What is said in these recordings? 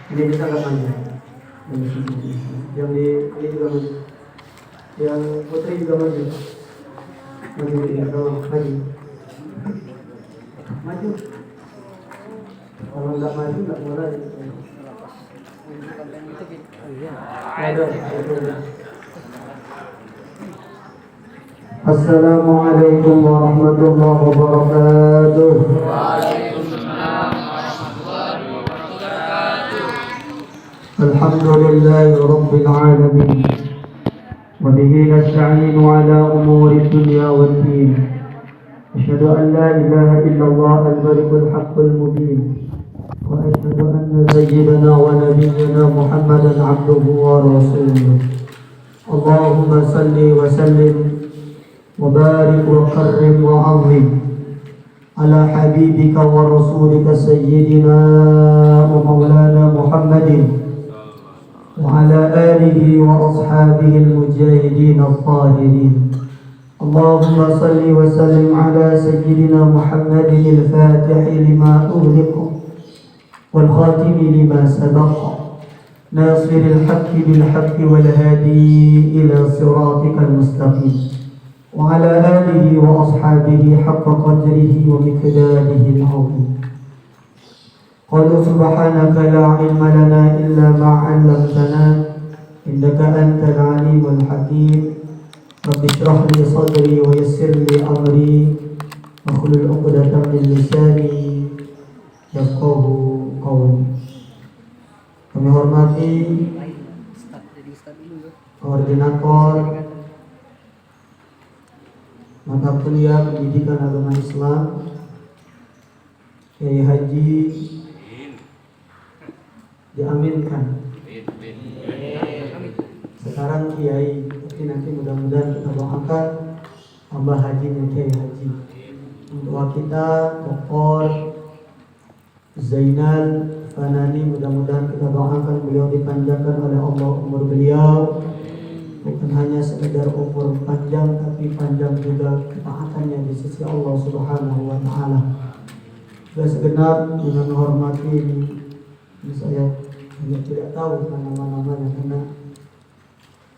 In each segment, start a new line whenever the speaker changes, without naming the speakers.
Ini bisa nggak maju? Yang di ini juga maju. Yang putri juga maju. Maju atau maju? Maju. Kalau nggak maju nggak mulai. Ada. Assalamualaikum warahmatullahi wabarakatuh.
Waalaikumsalam warahmatullahi wabarakatuh.
Alhamdulillahi rabbil alamin. Wa bihi nasta'inu ala umuri dunya waddin. Asyhadu an la ilaha illallah al-malikul haqqul mubin. Wa asyhadu anna sayyidana wa nabiyyana Muhammadan abduhu wa rasuluh. Allahumma salli wa sallim وبارك وكرم وعظم على حبيبك ورسولك سيدنا ومولانا محمد وعلى آله وأصحابه المجاهدين الطاهرين. اللهم صل وسلم على سيدنا محمد الفاتح لما أغلق والخاتم لما سبق ناصر الحق بالحق والهادي إلى صراطك المستقيم وعلى آله وأصحابه حق قدره ومقداره العظيم. قالوا سبحانك لا علم لنا إلا ما علمتنا إنك أنت العليم الحكيم. رب اشرح لي صدري ويسر لي أمري واحلل عقدة من لساني yafqahu qawli. Kami hormati koordinator mata kuliah pendidikan agama Islam Kiai Haji diaminkan. Sekarang Kiai, tapi nanti mudah-mudahan kita doakan tambah hajinya Kiai Haji. Doa kita Dr. Zainal Fanani, mudah-mudahan kita doakan beliau dipanjangkan oleh Allah umur beliau. Bukan hanya sekedar umur panjang, tapi panjang juga ketaatannya di sisi Allah Subhanahu wa Ta'ala. Sudah segenap dengan menghormati ini saya hanya tidak tahu nama-namanya karena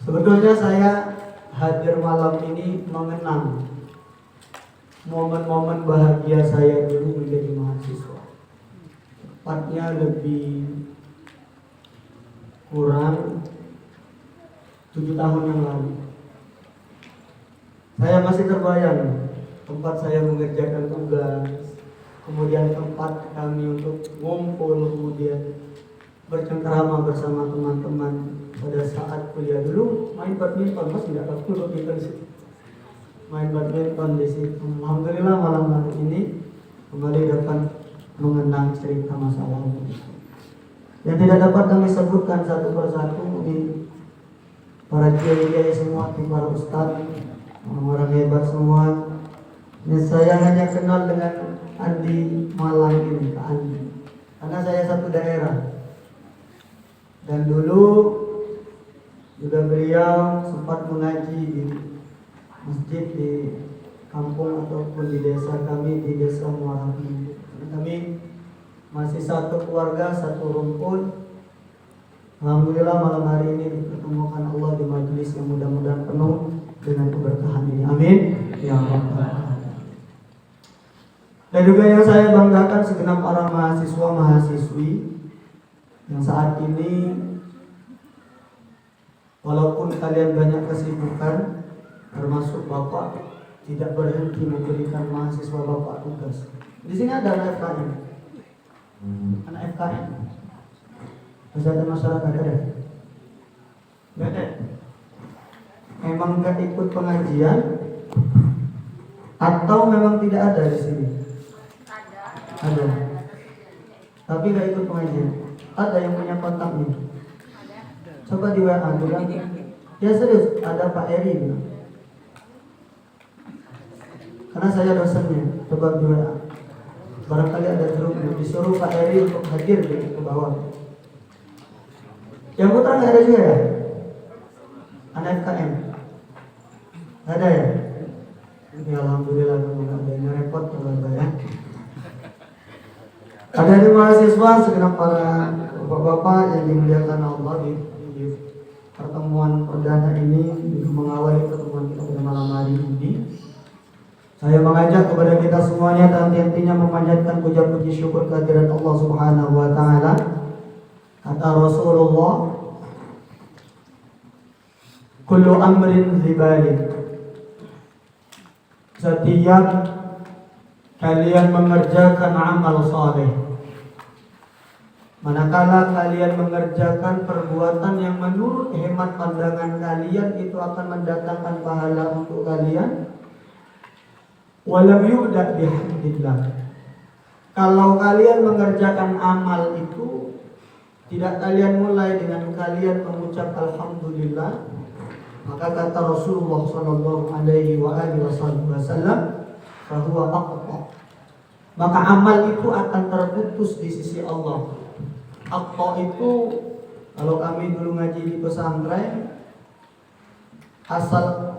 sebetulnya saya hadir malam ini mengenang momen-momen bahagia saya dulu menjadi mahasiswa. Tepatnya lebih kurang 7 tahun yang lalu. Saya masih terbayang tempat saya mengerjakan tugas, kemudian tempat kami untuk ngumpul, kemudian bercengkerama bersama teman-teman pada saat kuliah dulu. Main badminton, masih tidak tahu badminton sih. Main badminton di situ. Alhamdulillah malam hari ini kembali dapat mengenang cerita masa lalu. Yang tidak dapat kami sebutkan satu persatu di para kiai-kiai semua, di para ustadz, orang-orang hebat semua. Ini saya hanya kenal dengan Andi Malang ini, Kak Andi, karena saya satu daerah. Dan dulu juga beliau sempat mengaji di masjid di kampung ataupun di desa kami, di desa Muara Tinggi. Kami masih satu keluarga, satu rumpun. Alhamdulillah malam hari ini dipertemukan Allah di majelis yang mudah-mudahan penuh dengan keberkahan ini. Amin. Ya Rabbal Alamin. Dan juga yang saya banggakan segenap para mahasiswa mahasiswi yang saat ini walaupun kalian banyak kesibukan, termasuk Bapak tidak berhenti memberikan mahasiswa Bapak tugas. Di sini ada anak FKM. Anak FKM. Kesehatan masyarakat ada? Nggak ada. Memang nggak ikut pengajian atau memang tidak ada di sini? Ada. Tapi nggak ikut pengajian. Ada yang punya kontaknya? Coba di WA bilang. Ya serius, ada Pak Eri bilang. Karena saya dosennya. Coba di WA. Barangkali ada grupnya. Disuruh Pak Eri untuk hadir ke bawah. Yang putra nggak ada juga ya? Anak FKM nggak ada ya? Ya Alhamdulillah kalau nggak ada, ini repot kalau ada ya. Ada di mahasiswa segenap para Bapak-bapak yang dimuliakan Allah di pertemuan perdana ini mengawali pertemuan kita pada malam hari ini. Saya mengajak kepada kita semuanya dan intinya memanjatkan puja-puji syukur kehadirat Allah Subhanahu wa taala. Kata Rasulullah, kullu amrin dzibalik. Setiap kalian mengerjakan amal saleh, manakala kalian mengerjakan perbuatan yang menurut hemat pandangan kalian itu akan mendatangkan pahala untuk kalian, walam yu'da bihamdillah. Kalau kalian mengerjakan amal itu tidak kalian mulai dengan kalian mengucap alhamdulillah, maka kata Rasulullah sallallahu alaihi wasallam, bahwa maka amal itu akan terputus di sisi Allah. Aqta itu kalau kami dulu ngaji di pesantren, asal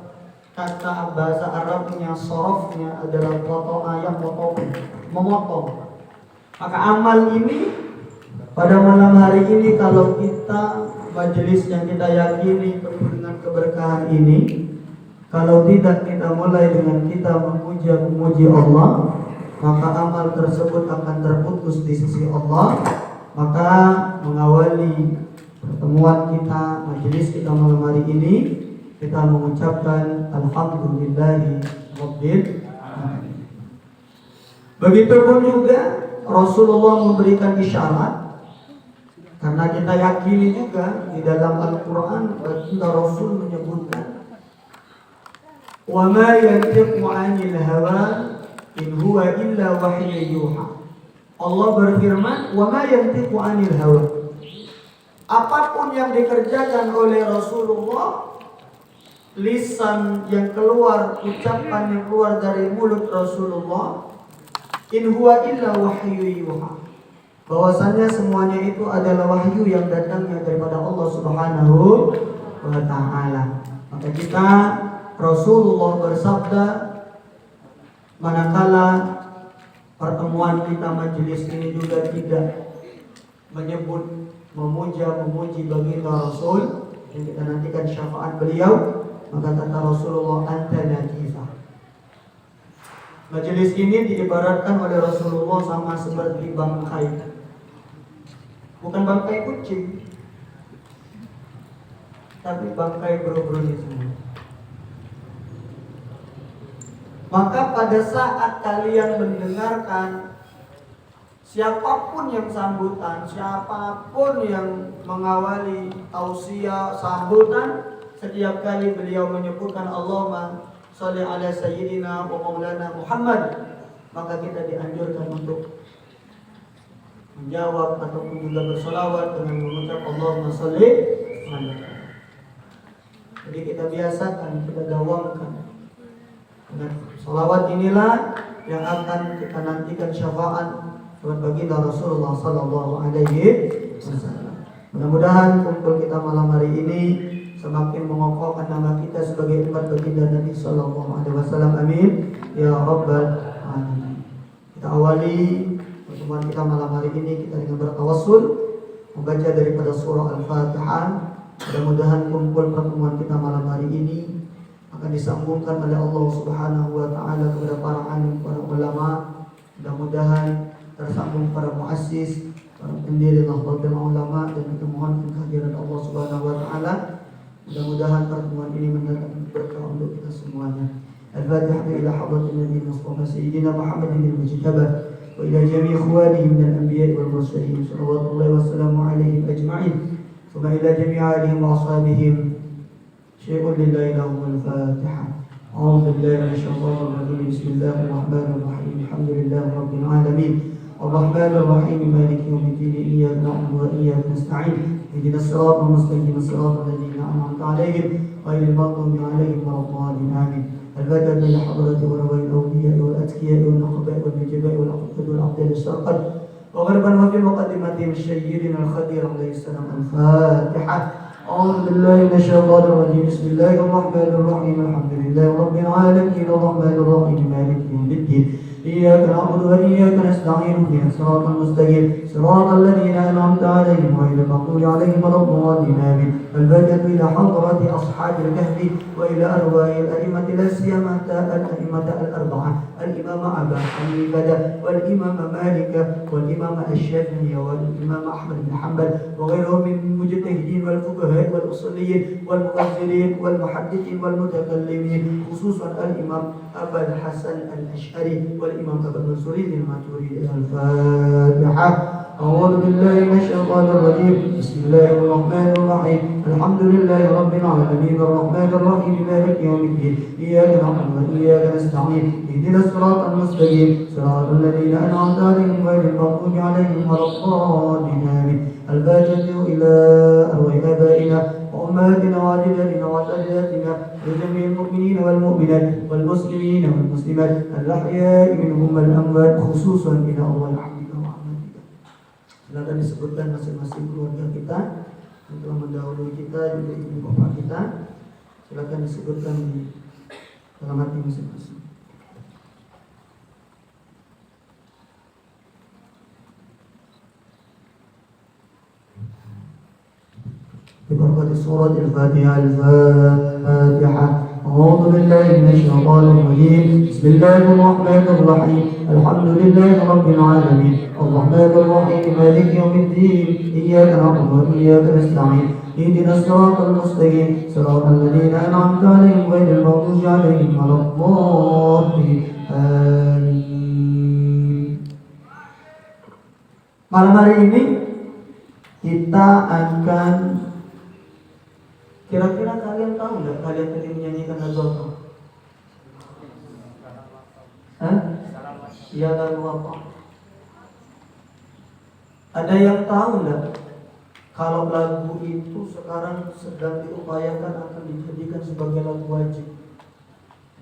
kata bahasa Arabnya sorofnya adalah potong ayam, memotong. Maka amal ini pada malam hari ini kalau kita majelis yang kita yakini penuh dengan keberkahan ini, kalau tidak kita mulai dengan kita memuji Allah, maka amal tersebut akan terputus di sisi Allah. Maka mengawali pertemuan kita, majelis kita malam hari ini, kita mengucapkan alhamdulillahi rabbil alamin. Begitupun juga Rasulullah memberikan isyarat, karena kita yakini juga di dalam Al-Quran baginda Rasul menyebutkan, wa ma yantiqu 'anil hawa in huwa illa wahyu yuha. Allah berfirman, wa ma yantiqu 'anil hawa. Apapun yang dikerjakan oleh Rasulullah, lisan yang keluar, ucapan yang keluar dari mulut Rasulullah, in huwa illa wahyu yuha, bahwasannya semuanya itu adalah wahyu yang datangnya daripada Allah Subhanahu wa taala. Maka kita, Rasulullah bersabda, manakala pertemuan kita majelis ini juga tidak menyebut memuji baginda Rasul yang kita nantikan syafaat beliau, maka kata Rasulullah, anta najifah. Majelis ini diibaratkan oleh Rasulullah sama seperti bangkai. Bukan bangkai kucing, tapi bangkai buru-buru semua. Maka pada saat kalian mendengarkan siapapun yang sambutan, siapapun yang mengawali tausiah sambutan, setiap kali beliau menyebutkan Allahumma sholli ala sayyidina wa maulana Muhammad, maka kita dianjurkan untuk menjawab ataupun juga bersolawat dengan mengucap Allahumma sholli ala. Jadi kita biasakan, kita dawamkan. Dengan solawat inilah yang akan kita nantikan syafaat buat baginda Rasulullah sallallahu alaihi wasallam. Mudah-mudahan kumpul kita malam hari ini semakin mengokohkan nama kita sebagai umat baginda Nabi sallallahu alaihi wasallam. Amin ya rabbal alamin. Kita awali pertemuan kita malam hari ini kita dengan bertawassul membaca daripada surah Al-Fatihah. Mudah-mudahan kumpul pertemuan kita malam hari ini akan disambungkan oleh Allah Subhanahu wa taala kepada para alim, para ulama. Mudah-mudahan tersambung para muassis, para pendiri Nahdlatul Ulama, dan kita mohon kehadiran Allah Subhanahu wa taala. Mudah-mudahan pertemuan ini mendatangkan berkah untuk kita semuanya. Al-Fatihah ila hadratin Nabi Mustafa Sayyidina Muhammadin al-Mujtaba wa ila jami' ikhwanihi min al-anbiya'i wal mursalin sallallahu wa sallamu alaihim ajma'in. Thumma ila jami' alihim wa ashabihim. شيء لله لهم الفاتحة. أعوذ بالله من الشيطان الرجيم. بسم الله الرحمن الرحيم. الحمد لله رب العالمين الرحمن الرحيم مالك يوم الدين إياك نعبد وإياك نستعين اهدنا الصراط المستقيم صراط الذين أنعمت عليهم غير المغضوب عليهم ولا الضالين آمين. الفاتحة إلى حضرة ولوي الأولياء والأتقياء والنقباء والنجباء والأقطاب والأبدال الشرقد وغربا وفي مقدمتهم سيدنا الخدير عليه السلام. الفاتحة. أعوذ بالله من الشيطان الرجيم. بسم الله الرحمن الرحيم. الحمد لله رب العالمين الرحمن الرحيم مالك يوم الدين إياك نعبد وإياك نستعين اهدنا الصراط المستقيم صراط الذين أنعمت عليهم غير المغضوب عليهم ولا الضالين آمين. الفاتحة إلى حضرة أصحاب الكهف وإلى أرواح الأئمة لا سيما الأئمة الأربعة الإمام أبا حنيفة والإمام مالك والإمام الشافعي والإمام أحمد بن حنبل وغيرهم من المجتهدين والفقهاء والأصوليين والمفسرين والمحدثين والمتكلمين خصوصا الإمام أبا الحسن الأشعري والإمام أبا المنصور الماتريدي. الفاتحة. أعوذ بالله من الشيطان الرجيم. بسم الله الرحمن الرحيم. الحمد لله رب العالمين الرحمن الرحيم مالك يوم الدين إياك نعبد وإياك نستعين اهدنا الصراط المستقيم صراط الذين أنعمت عليهم غير المغضوب عليهم ولا الضالين آمين. الفاتحة إلى أرواح آبائنا وأمهاتنا وأجدادنا وأجدادنا وجميع المؤمنين والمؤمنات والمسلمين والمسلمات الأحياء منهم والأموات خصوصا إلى الله عبدك وعبادك. Silakan disebutkan masing-masing keluarga kita yang telah mendahului kita, juga ibu bapak kita. Silakan disebutkan di dalam hati masing-masing. ببركة سورة الفاتحة. الفاتحة. أعوذ بالله من الشيطان الرجيم. بسم الله الرحمن الرحيم. الحمد لله رب العالمين الرحمن الرحيم مالك يوم الدين إياك نعبد وإياك نستعين اهدنا الصراط المستقيم صراط الذين أنعمت عليهم غير المغضوب عليهم ولا الضالين آمين. Malam hari ini kita akan, kira-kira kalian tahu nggak kalian tadi menyanyikan lagu apa? Ya lagu apa? Ada yang tahu nggak kalau lagu itu sekarang sedang diupayakan akan dijadikan sebagai lagu wajib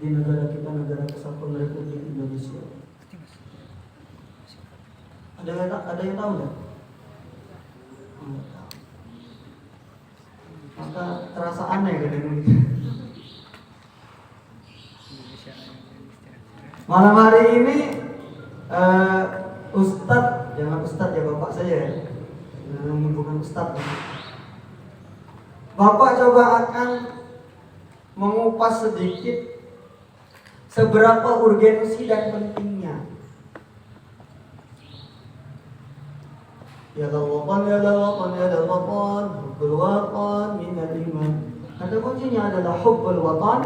di negara kita, Negara Kesatuan Republik Indonesia? Ada yang tahu nggak? Maka terasa aneh kadang-kadang. Malam hari ini Ustadz, jangan Ustadz ya, bapak saya ya, bukan Ustadz. Bapak coba akan mengupas sedikit seberapa urgensi dan pentingnya ya lawatan ya lawatan ya lawatan hubbul watan minal iman. Kata kuncinya adalah hubbul watan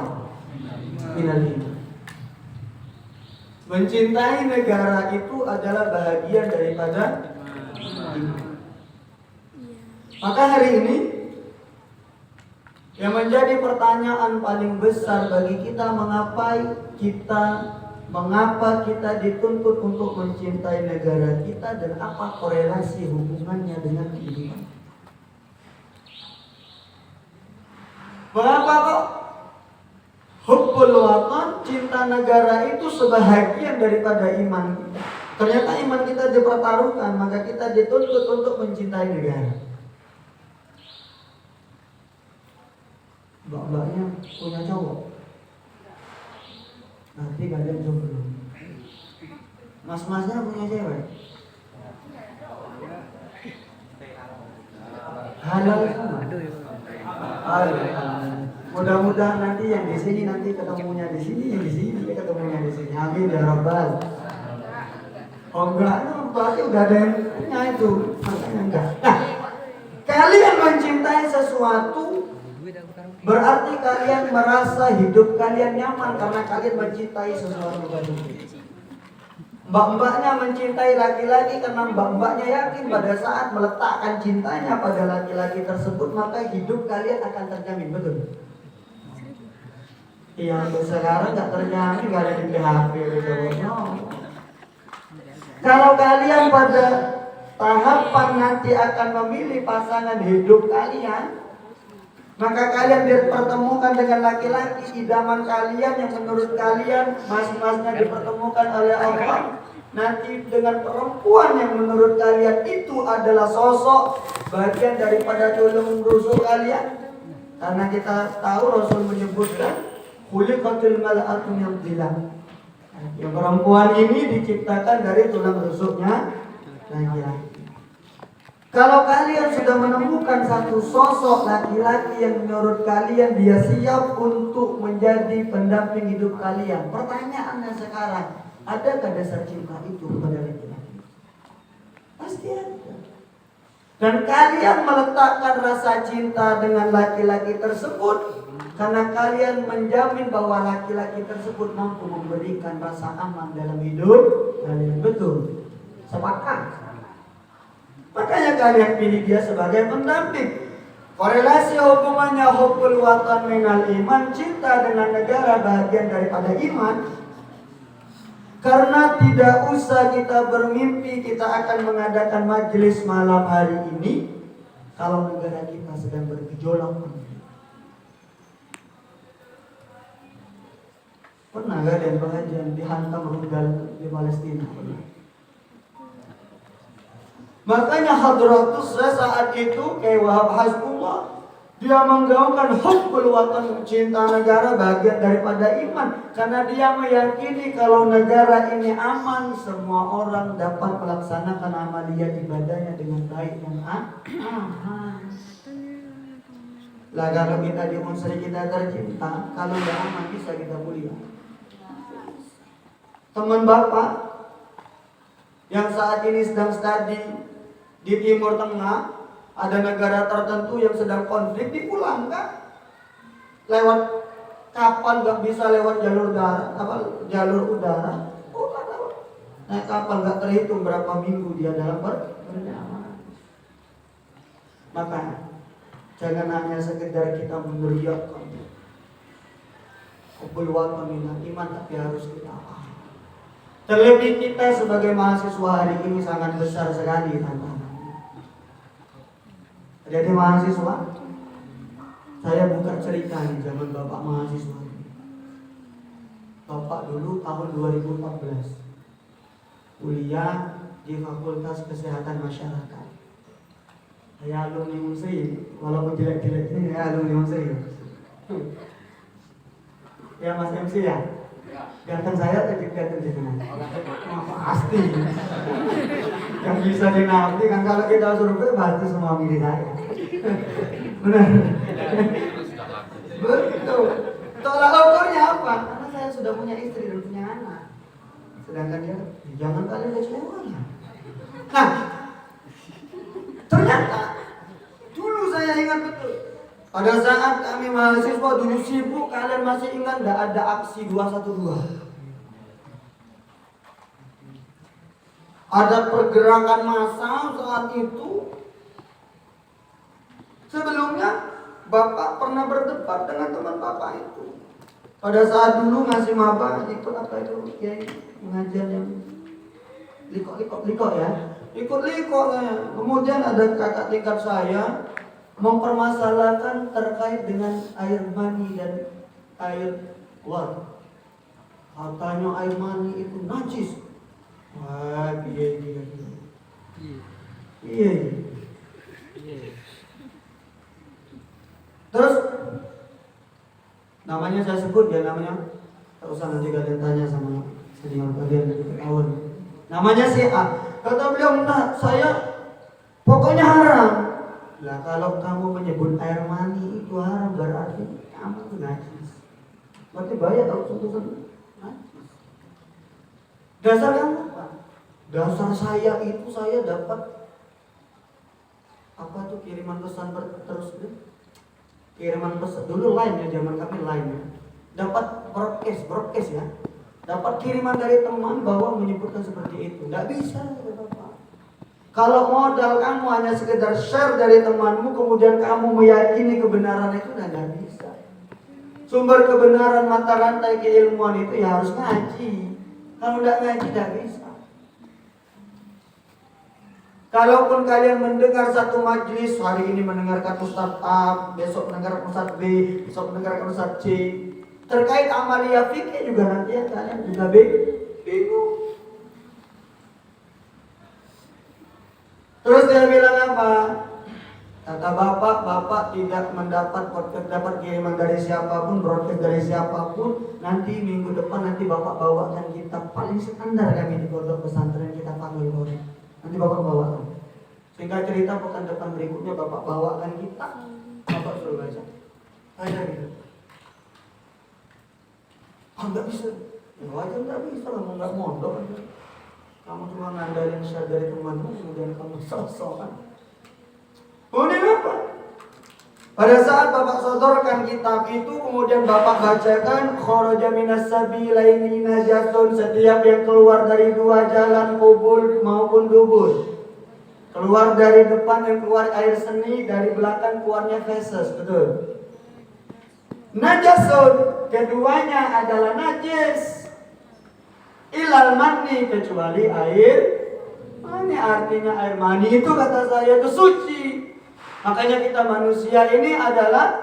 minal iman. Mencintai negara itu adalah bahagian daripada iman. Maka hari ini yang menjadi pertanyaan paling besar bagi kita, mengapa kita dituntut untuk mencintai negara kita dan apa korelasi hubungannya dengan kehidupan. Mengapa kok hubbul watan, cinta negara itu sebahagian daripada iman kita? Ternyata iman kita dipertaruhkan, maka kita dituntut untuk mencintai negara. Mbak-mbaknya punya cowok, nanti kalian jomblo. Mas-masnya punya cewek, halal semua. Mudah-mudahan nanti yang di sini nanti ketemunya di sini, yang di sini ketemunya di sini. Amin ya rabbal. Oh enggak, berarti udah ada yang punya itu. Makanya enggak. Nah, kalian mencintai sesuatu berarti kalian merasa hidup kalian nyaman karena kalian mencintai sesuatu tadi. Mbak-mbaknya mencintai laki-laki karena mbak-mbaknya yakin pada saat meletakkan cintanya pada laki-laki tersebut maka hidup kalian akan terjamin, betul? Iya, untuk sekarang nggak terjamin, nggak ada di PHP, no. Kalau kalian pada tahapan nanti akan memilih pasangan hidup kalian, maka kalian dipertemukan dengan laki-laki idaman kalian yang menurut kalian mas-masnya dipertemukan oleh Allah. Nanti dengan perempuan yang menurut kalian itu adalah sosok bagian daripada tulung rusuk kalian. Karena kita tahu Rasul menyebutkan khuliqatil mal'atu min dhilal. Yang perempuan ini diciptakan dari tulang rusuknya laki-laki. Kalau kalian sudah menemukan satu sosok laki-laki yang menurut kalian dia siap untuk menjadi pendamping hidup kalian, pertanyaannya sekarang, adakah dasar cinta itu kepada laki-laki? Pasti ada. Dan kalian meletakkan rasa cinta dengan laki-laki tersebut karena kalian menjamin bahwa laki-laki tersebut mampu memberikan rasa aman dalam hidup kalian. Betul? Sepakat? Makanya kalian pilih dia sebagai pendamping. Korelasi hubungannya hubbul watan minal iman, cinta dengan negara bagian daripada iman. Karena tidak usah kita bermimpi kita akan mengadakan majelis malam hari ini kalau negara kita sedang bergejolak. Pernah gak ada yang pengajian dihantam rudal di Palestina? Makanya Hadratus saat itu kayak Wahab Hasbullah, dia menggaungkan hubbul watan, cinta negara bagian daripada iman. Karena dia meyakini kalau negara ini aman, semua orang dapat melaksanakan amalia ibadahnya dengan baik dan aman. Lah kalau kita di unsur kita tercinta, kalau tidak aman bisa kita kuliah. Teman Bapak yang saat ini sedang studi di Timur Tengah, ada negara tertentu yang sedang konflik, dipulangkan lewat kapal, nggak bisa lewat jalur darat, jalur udara, pulang lewat naik kapal, nggak terhitung berapa minggu dia dalam perjalanan. Maka jangan hanya sekedar kita meneriakkan hubbul watan minal iman, tapi harus kita paham. Terlebih kita sebagai mahasiswa hari ini sangat besar sekali tantangan. Jadi mahasiswa, saya buka cerita nih zaman Bapak mahasiswa. Bapak dulu tahun 2014 kuliah di Fakultas Kesehatan Masyarakat. Saya alumni Unsri, walaupun jelek-jelek ini saya alumni Unsri. Ya Mas MC ya? Ganteng saya atau ganteng jenengan? Pasti. Yang bisa dinanti kan kalau kita survei pasti semua milih saya. Benar. Betul. Tolak ukurnya apa? Karena saya sudah punya istri dan punya anak. Sedangkan dia, jangan kalian kecewa. Nah, ternyata dulu saya ingat betul. Pada saat kami mahasiswa dulu sibuk, kalian masih ingat nggak ada aksi 212? Ada pergerakan massa saat itu. Sebelumnya Bapak pernah berdebat dengan teman Bapak itu. Pada saat dulu masih maba, ikut apa itu? Ya, pengajian yang liko ya. Ikut liko saya. Kemudian ada kakak tingkat saya mempermasalahkan terkait dengan air mani dan air luar. Katanya air mani itu najis. Wah, iya. Terus namanya saya sebut ya, namanya tak usah nanti kalian tanya sama senior kalian dari tahun. Namanya si A. Kata beliau, nah saya pokoknya haram. Lah kalau kamu menyebut air mani itu haram berarti kamu itu najis. Berarti bayar kalau sentuhan najis. Dasar kamu apa? Dasar saya itu saya dapat apa tuh kiriman pesan terus deh. Kiriman pesan dulu line ya, zaman kami line ya. Dapat broadcast ya. Dapat kiriman dari teman bahwa menyebutkan seperti itu. Enggak bisa kata Bapak. Kalau modal kamu hanya sekedar share dari temanmu kemudian kamu meyakini kebenaran itu enggak bisa. Sumber kebenaran mata rantai keilmuan itu ya harus ngaji. Kalau enggak ngaji enggak bisa. Kalaupun kalian mendengar satu majelis, hari ini mendengarkan Ustaz A, besok mendengarkan Ustaz B, besok mendengarkan Ustaz C, terkait amalia fikih juga nanti ya kalian juga bingung. Terus dia bilang apa? Kata bapak tidak dapat kiriman dari siapapun, broadcast dari siapapun. Nanti minggu depan bapak bawakan kitab paling standar kami di pondok pesantren kita panggil orang. Nanti bapak bawakan. Sehingga cerita pekan depan berikutnya bapak bawakan kitab, bapak suruh baca. Ada gitu. Nggak bisa. Ya wajar nggak bisa, kamu nggak mondok aja. Kamu cuma ngandalin share dari temanmu, kemudian kamu sok-sokan. Kemudian apa? Pada saat bapak sodorkan kitab itu, kemudian bapak bacakan kharaja minas sabilaini najasun, setiap yang keluar dari dua jalan kubul maupun dubur. Keluar dari depan yang keluar air seni, dari belakang keluarnya feses, betul. Najasun, keduanya adalah najis. Ilal mani, kecuali air mani. Artinya air mani itu kata saya itu suci. Makanya kita manusia ini adalah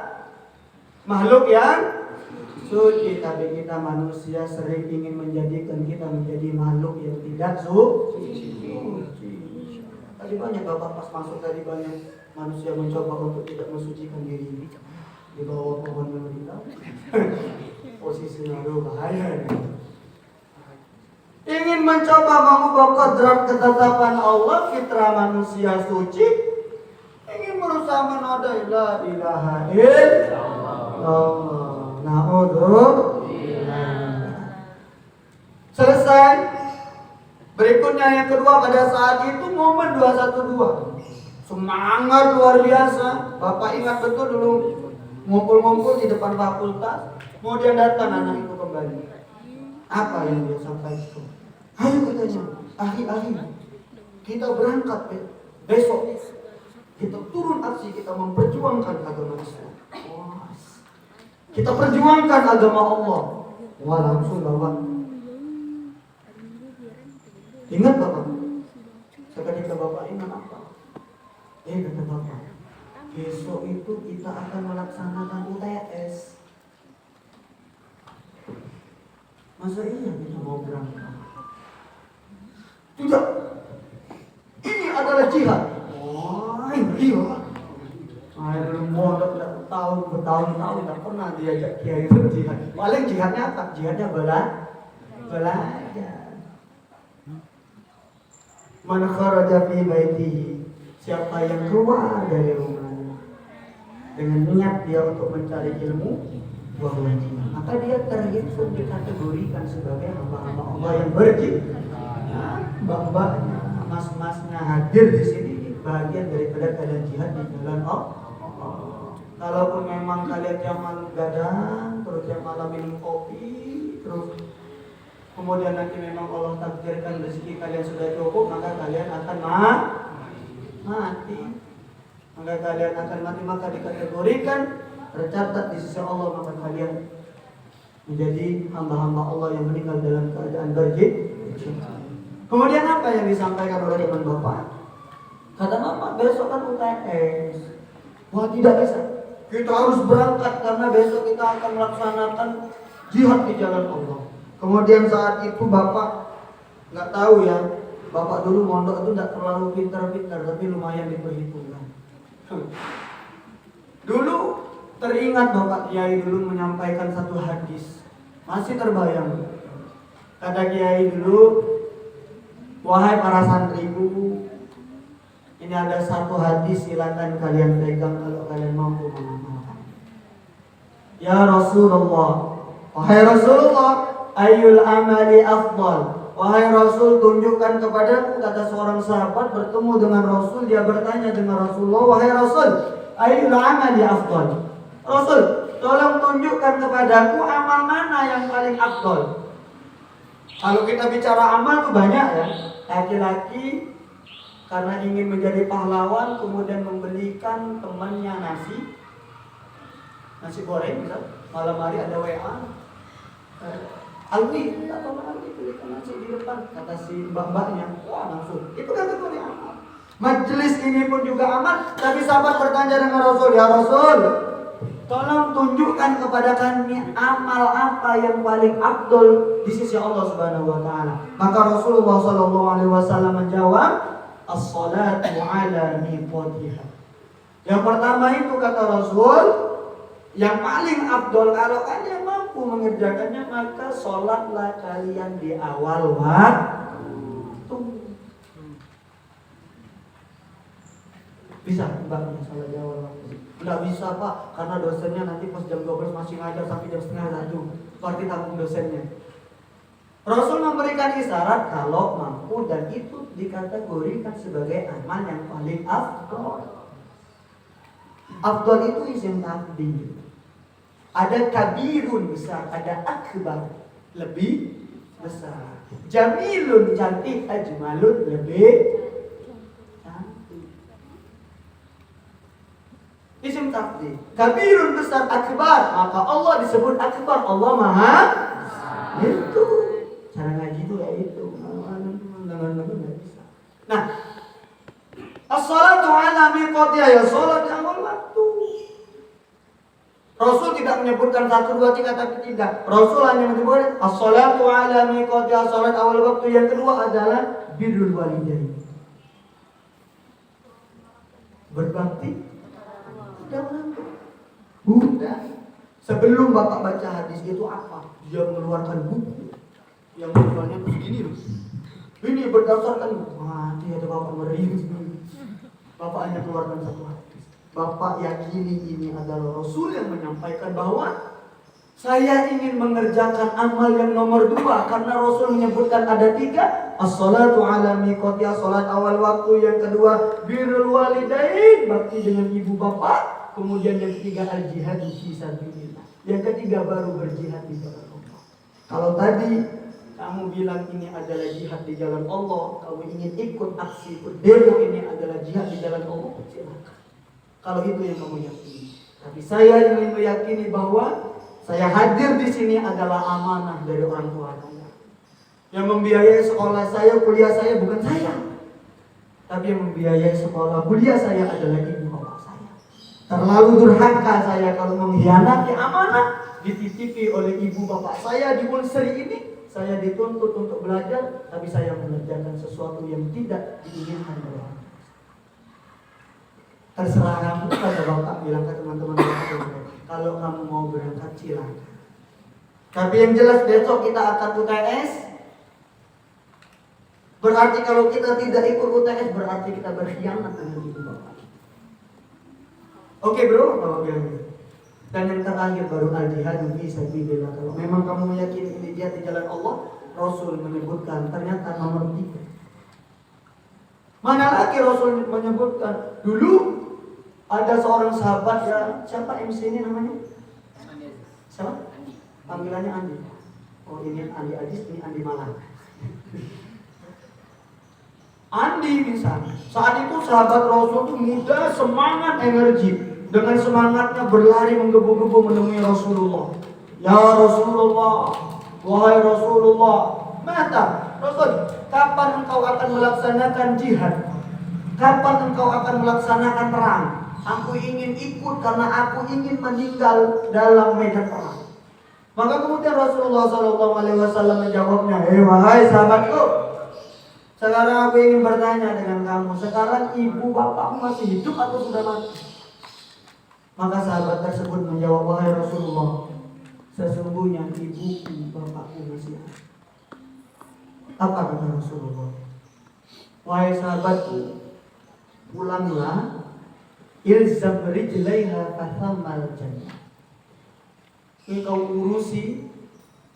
makhluk yang suci. Tapi kita manusia sering ingin menjadikan kita menjadi makhluk yang tidak suci. Tadi banyak bapak pas masuk tadi banyak manusia mencoba untuk tidak mensucikan diri di bawah pohon yang kita. Posisinya bahaya. Ingin mencoba mengubah kodrat ketetapan Allah, fitrah manusia suci. Ingin berusaha menodai la ilaha illallah. Na'udzubillah. Selesai. Berikutnya yang kedua, pada saat itu momen 212. Semangat luar biasa. Bapak ingat betul dulu ngumpul-ngumpul di depan fakultas. Kemudian datang anak itu kembali. Apa yang dia sampaikan? Ayo katanya, ahli-ahli, kita berangkat besok. Kita turun aksi, kita memperjuangkan agama Islam. Kita perjuangkan agama Allah. Wah, langsung bapak. Ingat bapak? Seketika bapak ingat apa? Kata bapak, besok itu kita akan melaksanakan UTS. Masa iya kita mau berangkat? Tidak. Ini adalah jihad. Iya. Air mondok bertahun-tahun tak pernah diajak kiai itu jihad. Paling jihadnya apa? Jihadnya belajar. Man kharaja fi baitihi, siapa yang keluar dari rumahnya dengan niat dia untuk mencari ilmu, maka dia terhitung dikategorikan sebagai hamba-hamba Allah yang berjihad. Mbak-mbaknya, mas-masnya hadir di sini bagian daripada kalian jihad di jalan Allah. Kalaupun memang kalian yang malam gadang, terus yang malam minum kopi, terus kemudian nanti memang Allah takdirkan rezeki kalian sudah cukup, maka kalian akan mati. Maka kalian akan mati, maka dikategorikan tercatat di sisi Allah, maka kalian menjadi hamba-hamba Allah yang meninggal dalam keadaan berjihad. Kemudian apa yang disampaikan oleh teman bapak? Kata bapak, besok kan UTS. Wah, tidak bisa. Kita harus berangkat karena besok kita akan melaksanakan jihad di jalan Allah. Kemudian saat itu bapak nggak tahu ya, bapak dulu mondok itu tidak terlalu pintar-pintar, tapi lumayan diperhitungkan. Dulu teringat bapak kiai dulu menyampaikan satu hadis, masih terbayang. Kata kiai dulu, wahai para santriku, ini ada satu hadis, silakan kalian pegang kalau kalian mampu mengamalkan. Ya Rasulullah, wahai Rasulullah, ayyul amali afdal. Wahai Rasul, tunjukkan kepadaku, kata seorang sahabat bertemu dengan Rasul, dia bertanya dengan Rasulullah, wahai Rasul, ayyul amali afdal. Rasul, tolong tunjukkan kepadaku amal mana yang paling afdal. Kalau kita bicara amal itu banyak ya. Laki-laki karena ingin menjadi pahlawan kemudian membelikan temannya nasi goreng, misal malam hari ada WA, Alwi, minta tolong Alwi belikan nasi di depan, kata si mbak-mbaknya, wah langsung, itu kategori amal. Majelis ini pun juga amal, tapi sahabat bertanya dengan Rasul, ya Rasul, tolong tunjukkan kepada kami amal apa yang paling afdol di sisi Allah Subhanahu wa taala. Maka Rasulullah sallallahu alaihi wasallam menjawab, as-salatu ala miqatiha. Yang pertama itu kata Rasul, yang paling afdol kalau kalian mampu mengerjakannya maka sholatlah kalian di awal waktu. Bisa Mbak sholat di awal waktu? Enggak bisa Pak, karena dosennya nanti pas jam 12 masih ngajar sampai jam setengah 1. Berarti tanggung dosennya. Rasul memberikan isyarat kalau mampu dan itu dikategorikan sebagai amal yang paling afdol. Afdol itu isim tafdil. Ada kabirun besar, ada akbar lebih besar. Jamilun cantik, ajmalun lebih cantik. Isim tafdil. Kabirun besar, akbar, maka Allah disebut akbar. Allah maha itu. Cara ngaji itu ya itu. Nggak bisa. Nah, as-salatu ala miqatiha, ya salat di awal waktu. Rasul tidak menyebutkan 1, 2, 3 tapi tidak. Rasul hanya menyebutkan as-salatu ala miqatiha, salat awal waktu. Yang kedua adalah birrul walidain. Berbakti kepada orang tua. Udah. Sebelum Bapak baca hadis itu apa? Dia mengeluarkan buku yang judulnya begini loh. Ini berdasarkan mati atau Bapak merinding sendiri. Bapak hanya keluarkan satu hadis. Bapak yakini ini adalah Rasul yang menyampaikan bahwa saya ingin mengerjakan amal yang nomor 2 karena Rasul menyebutkan ada 3. As-salatu ala miqatiha, salat awal waktu. Yang kedua birrul walidain, bakti dengan ibu bapak. Kemudian yang ketiga al-jihad fi sabilillah. Yang ketiga baru berjihad di jalan Allah. Kalau tadi kamu bilang ini adalah jihad di jalan Allah, kamu ingin ikut aksi, ikut demo ini adalah jihad di jalan Allah, silakan. Kalau itu yang kamu yakini. Tapi saya ingin meyakini bahwa saya hadir di sini adalah amanah dari orang tua saya. Yang membiayai sekolah saya, kuliah saya bukan saya. Tapi yang membiayai sekolah, kuliah saya adalah ibu bapak saya. Terlalu durhaka saya kalau mengkhianati amanah dititipi oleh ibu bapak saya di Unsri ini. Saya dituntut untuk belajar, tapi saya mengerjakan sesuatu yang tidak diinginkan oleh orang. Terserah kamu, kata bapak bilang ke teman-teman bapak, kalau kamu mau berangkat silakan. Tapi yang jelas besok kita akan UTS. Berarti kalau kita tidak ikut UTS berarti kita berkhianat dengan ibu bapak. Oke bro, bapak bilang gitu. Dan yang terakhir baru al-jihad fi sabilillah. Kalau memang kamu meyakini ini jihad di jalan Allah, Rasul menyebutkan ternyata nomor 3. Mana lagi Rasul menyebutkan? Dulu ada seorang sahabat ya, siapa MC ini namanya? Siapa? Panggilannya Andi. Oh ini Andi Ajis, ini Andi Malang. Andi misalnya, saat itu sahabat Rasul itu muda, semangat, energi. Dengan semangatnya berlari menggebu-gebu menemui Rasulullah. Ya Rasulullah, wahai Rasulullah, mata Rasul, kapan engkau akan melaksanakan jihad? Kapan engkau akan melaksanakan perang? Aku ingin ikut karena aku ingin meninggal dalam medan perang. Maka kemudian Rasulullah SAW menjawabnya, wahai sahabatku, sekarang aku ingin bertanya dengan kamu, sekarang ibu bapakmu masih hidup atau sudah mati? Maka sahabat tersebut menjawab, wahai Rasulullah, sesungguhnya ibuku bapakku masih ada. Apa kata Rasulullah? Wahai sahabatku, pulanglah, ilzam rijlaiha fathammal jannah. Engkau urusi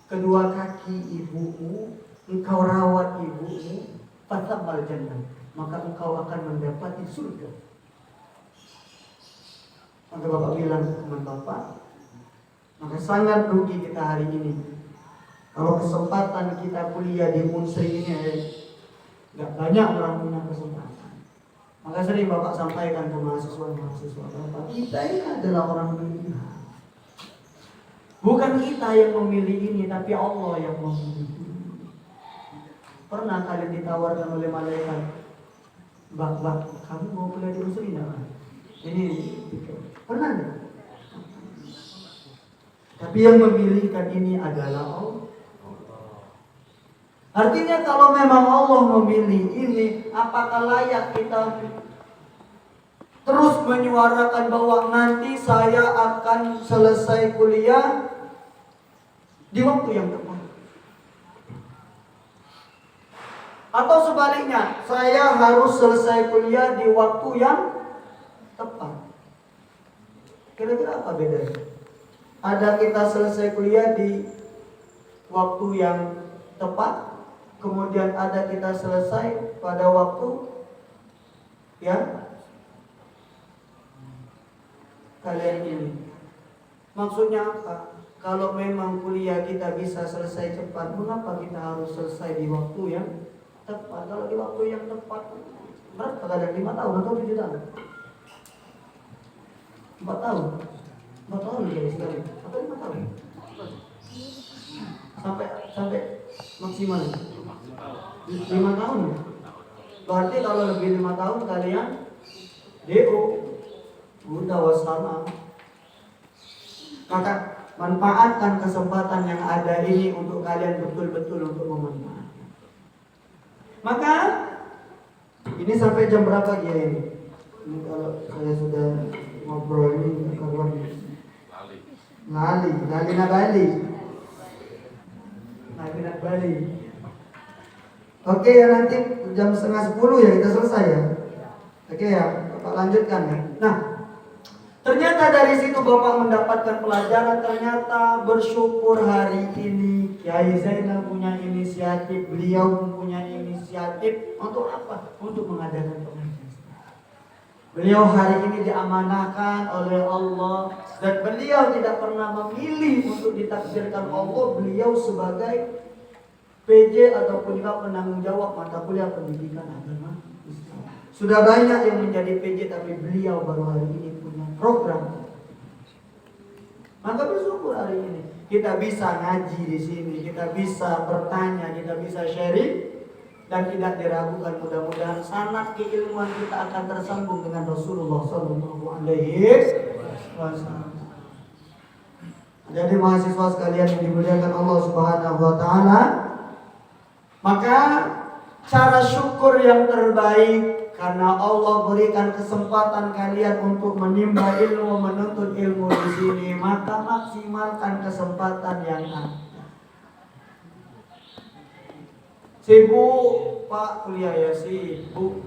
kedua kaki ibumu, engkau rawat ibumu, fathammal jannah, maka engkau akan mendapati surga. Maka bapak bilang ke teman bapak, maka sangat rugi kita hari ini. Kalau kesempatan kita kuliah di Unsri ini, gak banyak orang punya kesempatan. Maka sering bapak sampaikan ke mahasiswa-mahasiswa, bapak kita ini adalah orang pilihan. Bukan kita yang memilih ini, tapi Allah yang memilih ini. Pernah kalian ditawarkan oleh malaikat, Bak, kamu mau kuliah di Unsri enggak? Ini pernah enggak? Tapi yang memilihkan ini adalah Allah. Artinya kalau memang Allah memilih ini, apakah layak kita terus menyukai menyuarakan bahwa nanti saya akan selesai kuliah di waktu yang tepat. Atau sebaliknya, saya harus selesai kuliah di waktu yang tepat. Kira-kira apa bedanya? Ada kita selesai kuliah di waktu yang tepat, kemudian ada kita selesai pada waktu ya kalian ini. Maksudnya apa? Kalau memang kuliah kita bisa selesai cepat, mengapa kita harus selesai di waktu yang tepat? Kalau di waktu yang tepat, berapa kadang 5 tahun atau 7 tahun? 4 tahun? 4 tahun ya sekali? Atau 5 tahun? Sampai maksimal 5 tahun ya? Berarti kalau lebih 5 tahun kalian DO Buddha wassalam. Maka manfaatkan kesempatan yang ada ini untuk kalian betul-betul untuk memanfaatkan. Maka ini sampai jam berapa ya ini? Ini kalau saya sudah ngobrol ini kawan Lali na Bali. Oke ya, nanti jam 9:30 ya kita selesai ya. Oke ya, Bapak lanjutkan ya. Nah, ternyata dari situ Bapak mendapatkan pelajaran. Ternyata bersyukur hari ini Kiai Zainal punya inisiatif, beliau mempunyai inisiatif untuk apa? Untuk mengadakan pengajian. Beliau hari ini diamanahkan oleh Allah dan beliau tidak pernah memilih untuk ditakdirkan Allah beliau sebagai PJ ataupun juga penanggung jawab mata kuliah pendidikan agama Islam. Sudah banyak yang menjadi PJ tapi beliau baru hari ini punya program. Maka bersyukur hari ini kita bisa ngaji di sini, kita bisa bertanya, kita bisa sharing. Dan tidak diragukan, mudah-mudahan sanad keilmuan kita akan tersambung dengan Rasulullah Sallallahu Alaihi Wasallam. Jadi mahasiswa sekalian yang dimuliakan Allah Subhanahu Wa Taala, maka cara syukur yang terbaik karena Allah berikan kesempatan kalian untuk menimba ilmu, menuntut ilmu di sini, maka maksimalkan kesempatan yang ada. Sibuk Pak kuliah ya sibuk.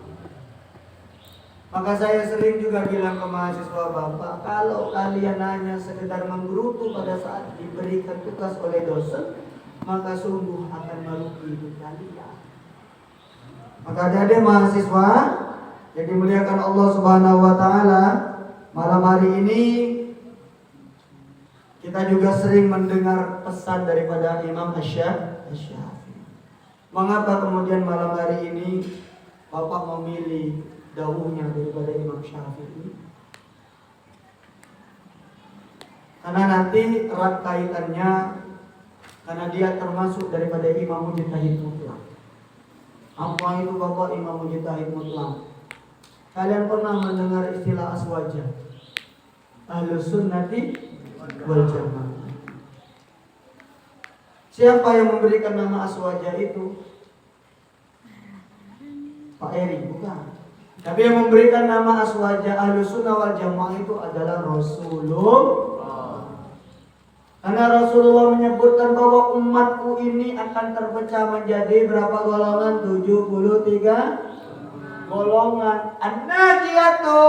Maka saya sering juga bilang ke mahasiswa Bapak, kalau kalian hanya sekedar menggerutu pada saat diberikan tugas oleh dosen, maka sungguh akan merugi hidup kalian. Maka adik-adik mahasiswa yang dimuliakan Allah Subhanahu Wa Taala, malam hari ini kita juga sering mendengar pesan daripada Imam Asy-Syafi'i. Mengapa kemudian malam hari ini Bapak memilih dawuhnya daripada Imam Syafi'i? Karena nanti erat kaitannya, karena dia termasuk daripada Imam Mujtahid mutlak. Apa itu Bapak Imam Mujtahid mutlak? Kalian pernah mendengar istilah aswajah? Ahlus sunnati wal jamaah. Siapa yang memberikan nama aswajah itu? Pak Eri, bukan. Tapi yang memberikan nama aswajah Ahlussunnah wal Jamaah itu adalah Rasulullah. Karena Rasulullah menyebutkan bahwa umatku ini akan terpecah menjadi berapa golongan? 73 golongan. An-najiyatu,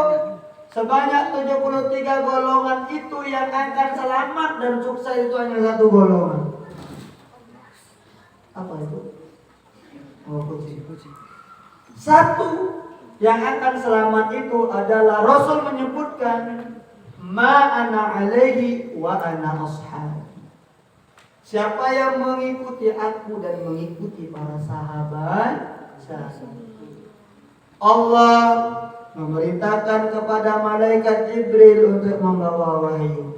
sebanyak 73 golongan itu yang akan selamat dan sukses itu hanya satu golongan. Apa itu? Oh, kucing. Satu yang akan selamat itu adalah Rasul menyebutkan ma ana alaihi wa ana ashab. Siapa yang mengikuti aku dan mengikuti para sahabat, Allah memerintahkan kepada malaikat Jibril untuk membawa wahyu.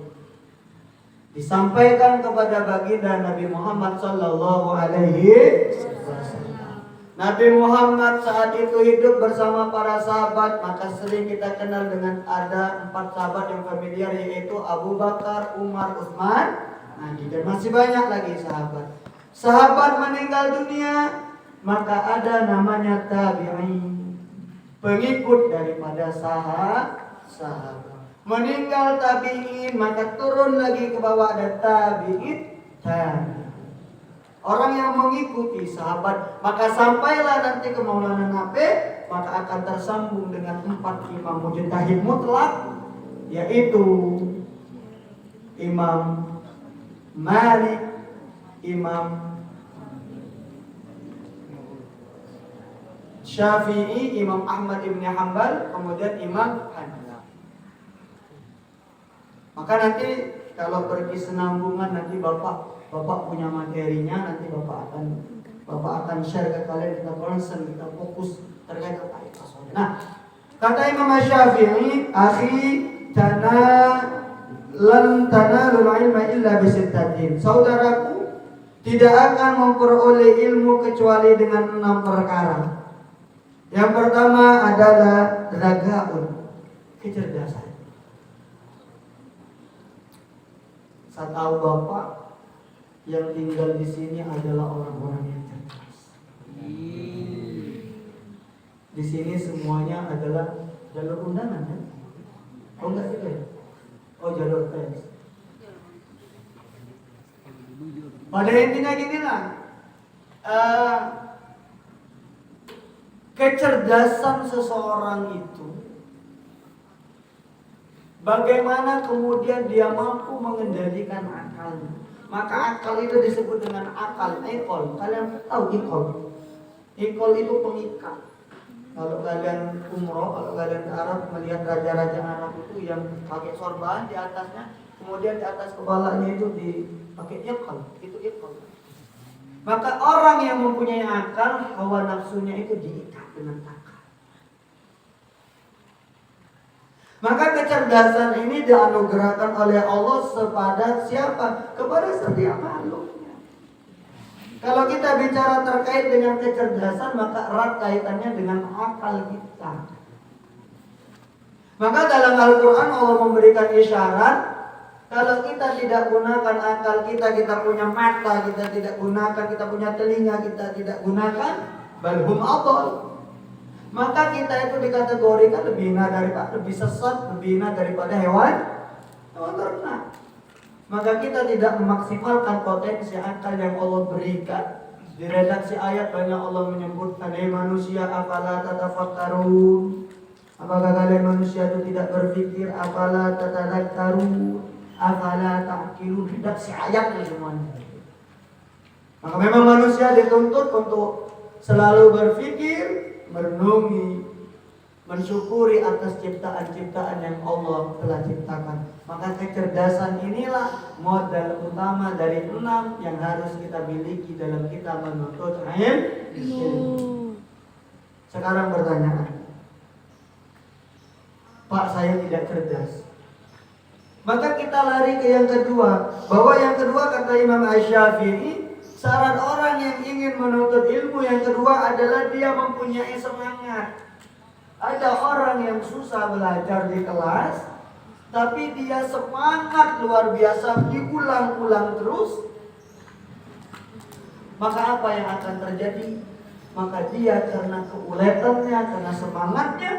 Disampaikan kepada baginda Nabi Muhammad sallallahu alaihi wasallam. Nabi Muhammad saat itu hidup bersama para sahabat, maka sering kita kenal dengan ada 4 sahabat yang familiar, yaitu Abu Bakar, Umar, Utsman, Ali, dan masih banyak lagi sahabat. Sahabat meninggal dunia, maka ada namanya tabi'in, pengikut daripada sahabat. sahabat. Meninggal tabi'in, maka turun lagi ke bawah ada tabi'in tabi'in. Orang yang mengikuti sahabat, maka sampailah nanti ke Maulana Nabi, maka akan tersambung dengan 4 imam mujtahid mutlak, yaitu Imam Malik, Imam Syafi'i, Imam Ahmad ibn Hanbal, kemudian Imam Hanbal. Maka nanti kalau pergi senambungan, nanti Bapak punya materinya, nanti Bapak akan share ke kalian, kita concern, kita fokus terkait apa itu. Nah, kata Imam Syafi'i, akhi lan tanalul ilma illa bisittatin. Saudaraku, tidak akan memperoleh ilmu kecuali dengan 6 perkara. Yang pertama adalah ragaun, kecerdasan. Saya tahu Bapak yang tinggal di sini adalah orang-orang yang cerdas. Di sini semuanya adalah jalur undangan, kan? Oh enggak juga ya? Oh jalur tes. Pada intinya gini lah, kecerdasan seseorang itu, bagaimana kemudian dia mampu mengendalikan akalnya. Maka akal itu disebut dengan akal, ikol. Kalian tahu ikol? Ikol itu pengikat. Kalau kalian umroh, kalau kalian ke Arab, melihat raja-raja Arab itu yang pakai sorban di atasnya, kemudian di atas kepalanya itu dipakai ikol, itu ikol. Maka orang yang mempunyai akal, hawa nafsunya itu diikat dengan akal. Maka kecerdasan ini dianugerahkan oleh Allah kepada siapa? Kepada setiap makhluknya. Kalau kita bicara terkait dengan kecerdasan, maka erat kaitannya dengan akal kita. Maka dalam Al-Quran Allah memberikan isyarat, kalau kita tidak gunakan akal kita, kita punya mata, kita tidak gunakan, kita punya telinga, kita tidak gunakan, balhum adol. Maka kita itu dikategorikan lebih sesat, lebih hina daripada hewan ternak. Maka kita tidak memaksimalkan potensi akal yang Allah berikan. Di redaksi ayat banyak Allah menyebutkan, "Hai manusia, afala tatafakkarun?" Apakah kalian manusia itu tidak berpikir? Afala tatadzakkarun? Afala ta'qilun? Redaksi ayatnya semuanya. Maka memang manusia dituntut untuk selalu berpikir, merenungi, mensyukuri atas ciptaan-ciptaan yang Allah telah ciptakan. Maka kecerdasan inilah modal utama dari 6 yang harus kita miliki dalam kita menuntut ilmu. Sekarang pertanyaan, Pak, saya tidak cerdas. Maka kita lari ke yang kedua, bahwa yang kedua kata Imam Asy-Syafi'i, syarat orang yang ingin menuntut ilmu yang kedua adalah dia mempunyai semangat. Ada orang yang susah belajar di kelas, tapi dia semangat luar biasa, diulang-ulang terus. Maka apa yang akan terjadi? Maka dia karena keuletannya, karena semangatnya,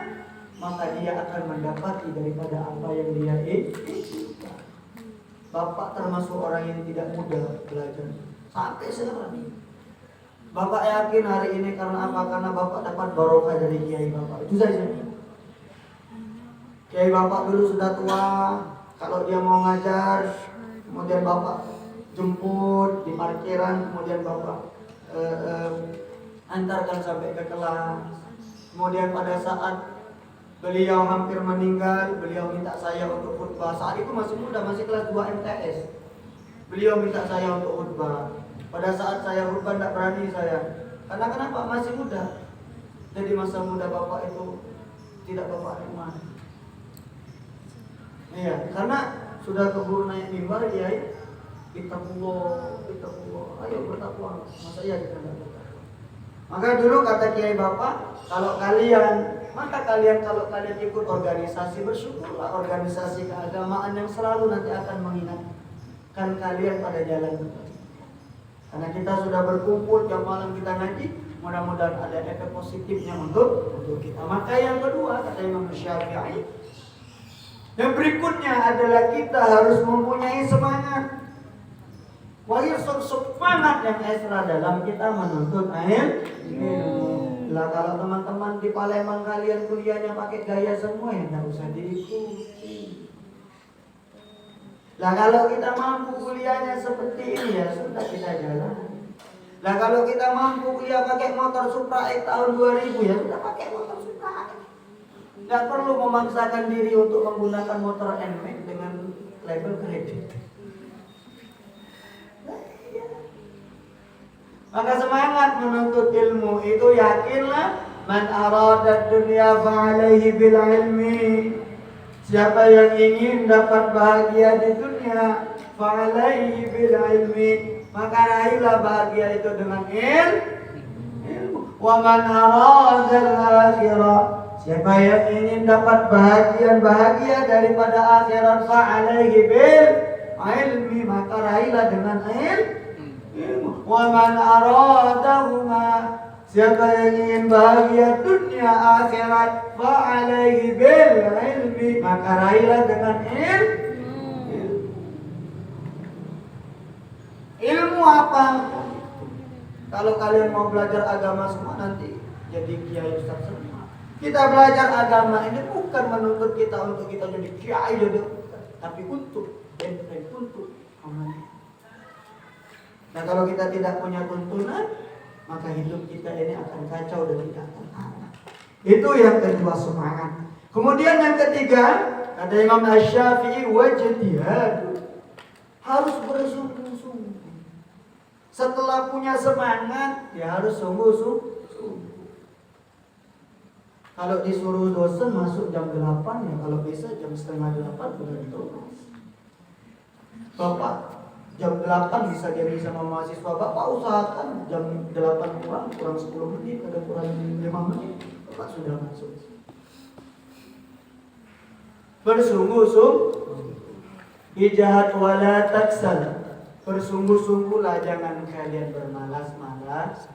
maka dia akan mendapati daripada apa yang dia inginkan. Bapak termasuk orang yang tidak mudah belajar sampai sekarang. Bapak yakin hari ini karena apa? Karena Bapak dapat barokah dari kiai Bapak. Itu saja. Kiai Bapak dulu sudah tua, kalau dia mau ngajar, kemudian Bapak jemput di parkiran, kemudian Bapak antarkan sampai ke kelas. Kemudian pada saat beliau hampir meninggal, beliau minta saya untuk khutbah. Saat itu masih muda, masih kelas 2 MTS. Beliau minta saya untuk khutbah. Pada saat saya khutbah tidak berani saya. Karena kenapa? Masih muda. Jadi masa muda Bapak itu tidak Bapak nikmati. Iya, karena sudah keburu naik mimbar, Kiai. Ittaqullah. Ayo bertakwa. Masa iya kita tidak bertakwa? Maka dulu kata Kiai Bapak, kalau kalian ikut organisasi, bersyukurlah organisasi keagamaan yang selalu nanti akan mengingatkan kalian pada jalan betul. Karena kita sudah berkumpul tiap malam kita ngaji, mudah-mudahan ada efek positifnya untuk kita. Maka yang kedua kata Imam Syafi'i, Yang berikutnya adalah kita harus mempunyai semangat. Semangat yang ekstra dalam kita menuntut ilmu. Lah kalau teman-teman di Palembang kalian kuliahnya pakai gaya semua ya nggak usah diikuti. Lah kalau kita mampu kuliahnya seperti ini ya sudah kita jalan. Lah kalau kita mampu kuliah pakai motor Supra X tahun 2000 ya sudah pakai motor Supra X. Nggak perlu memaksakan diri untuk menggunakan motor NMAX dengan label kredit. Maka semangat menuntut ilmu itu yakinlah man arada dunya fa'alaihi bil ilmi. Siapa yang ingin dapat bahagia di dunia fa'alaihi bil ilmi, maka raihlah bahagia itu dengan ilmu. Wa man arada al-akhirah, siapa yang ingin dapat bahagia daripada akhirat fa'alaihi bil ilmi, maka raihlah dengan ilmu. Wa man aradahuma, siapa yang ingin bahagia dunia akhirat fa'alaihi bil ilmi, maka raihlah dengan ilmu. Ilmu apa? Kalau kalian mau belajar agama semua nanti jadi kiai ustaz semua. Kita belajar agama ini bukan menuntut kita untuk kita jadi kiai jadi, tapi untuk benteng, untuk amanah. Nah kalau kita tidak punya tuntunan, maka hidup kita ini akan kacau dan tidak akan arah. Itu yang kedua, semangat. Kemudian yang ketiga, kata Imam Asy-Syafi'i, wajtihad, harus bersungguh-sungguh. Setelah punya semangat, ya harus sungguh-sungguh. Kalau disuruh dosen masuk jam 8, ya kalau bisa jam setengah 8 sudah ditulis. Bapak jam 8 bisa janji sama mahasiswa, Bapak usahakan jam 8 kurang 10 menit, ada kurang 5 menit, Bapak sudah masuk. Bersungguh-sungguh, ijtihad wala taksal, bersungguh-sungguhlah, jangan kalian bermalas-malas.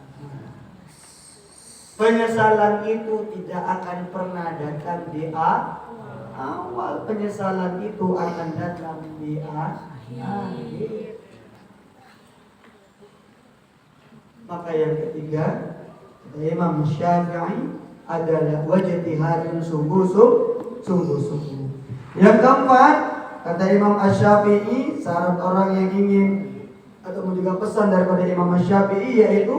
Penyesalan itu tidak akan pernah datang di awal, penyesalan itu akan datang di akhir. Maka yang ketiga, Imam Syafi'i adalah wajtihadun sungguh-sungguh. Yang keempat, kata Imam Asy-Syafi'i, syarat orang yang ingin atau juga pesan daripada Imam Asy-Syafi'i yaitu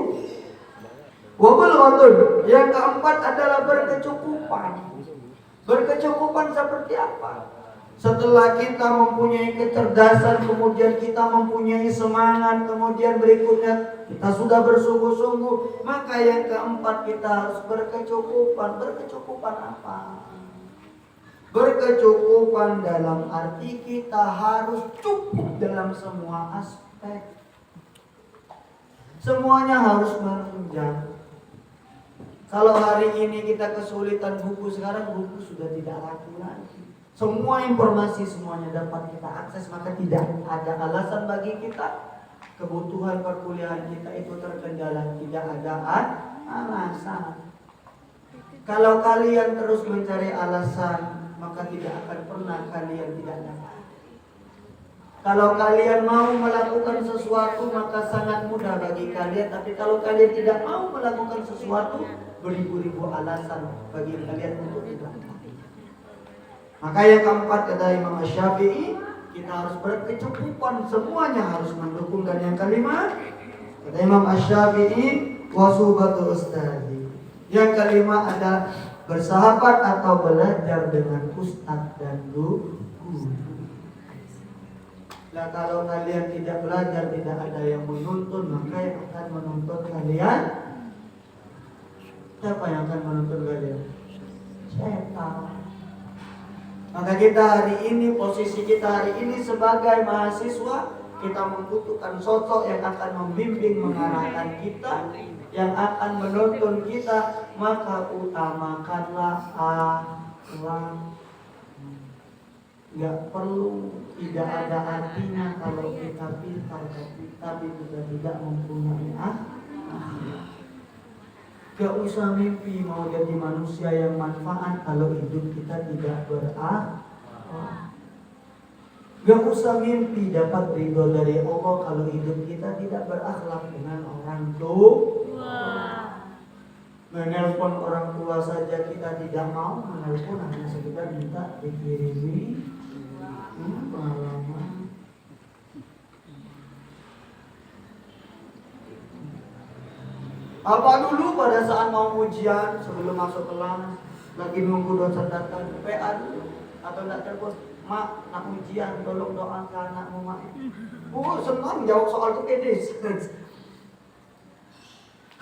wabul ghadud. Yang keempat adalah berkecukupan. Berkecukupan seperti apa? Setelah kita mempunyai kecerdasan, kemudian kita mempunyai semangat, kemudian berikutnya kita sudah bersungguh-sungguh, maka yang keempat kita harus berkecukupan. Berkecukupan apa? Berkecukupan dalam arti kita harus cukup dalam semua aspek. Semuanya harus menunjang. Kalau hari ini kita kesulitan buku, sekarang buku sudah tidak laku lagi. Semua informasi semuanya dapat kita akses, maka tidak ada alasan bagi kita kebutuhan perkuliahan kita itu terkendala. Tidak ada alasan. Kalau kalian terus mencari alasan, maka tidak akan pernah kalian tidak dapat. Kalau kalian mau melakukan sesuatu, maka sangat mudah bagi kalian. Tapi kalau kalian tidak mau melakukan sesuatu, beribu-ribu alasan bagi kalian untuk tidak. Maka yang keempat kata Imam Asy-Syafi'i, kita harus berkecukupan, semuanya harus mendukung. Dan yang kelima kata Imam Asy-Syafi'i, wasubatu ustadi. Yang kelima ada bersahabat atau belajar dengan ustaz dan guru. Nah kalau kalian tidak belajar, tidak ada yang menuntun, maka yang akan menuntun kalian, siapa yang akan menuntun kalian? Setan. Maka kita hari ini, posisi kita hari ini sebagai mahasiswa, kita membutuhkan sosok yang akan membimbing, mengarahkan kita, yang akan menuntun kita. Maka utamakanlah akhlak. Gak perlu, tidak ada artinya kalau kita pintar tapi juga tidak mempunyai akhlak. Gak usah mimpi mau jadi manusia yang manfaat kalau hidup kita tidak berakhlak. Gak usah mimpi dapat ridho dari Allah kalau hidup kita tidak berakhlak dengan orang tua. Menelpon orang tua saja kita tidak mau, menelpon hanya sekedar minta dikirimi pengalaman. Apa dulu pada saat mau ujian sebelum masuk kelas lagi nunggu dosen datang PA dulu atau tidak telepon, mak nak ujian tolong doakan anakmu mak. Senang jawab soal itu pede.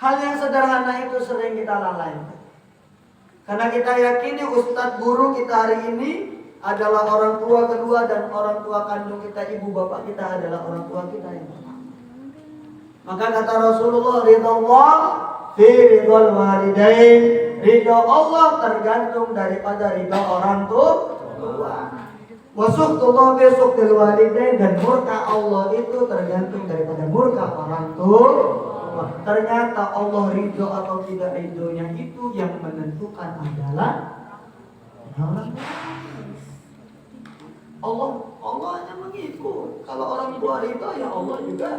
Hal yang sederhana itu sering kita lalaikan. Karena kita yakini ustadz guru kita hari ini adalah orang tua kedua dan orang tua kandung kita, ibu bapak kita adalah orang tua kita yang pertama. Maka kata Rasulullah, ridha Allah fi ridhal walidain. Ridha Allah tergantung daripada ridha orang tua. Wa sukhtullah fi sukhtil walidain, dan murka Allah itu tergantung daripada murka orang tua. Ternyata Allah ridho atau tidak ridhonya itu yang menentukan adalah Allah hanya mengikut. Kalau orang tua ridho ya Allah juga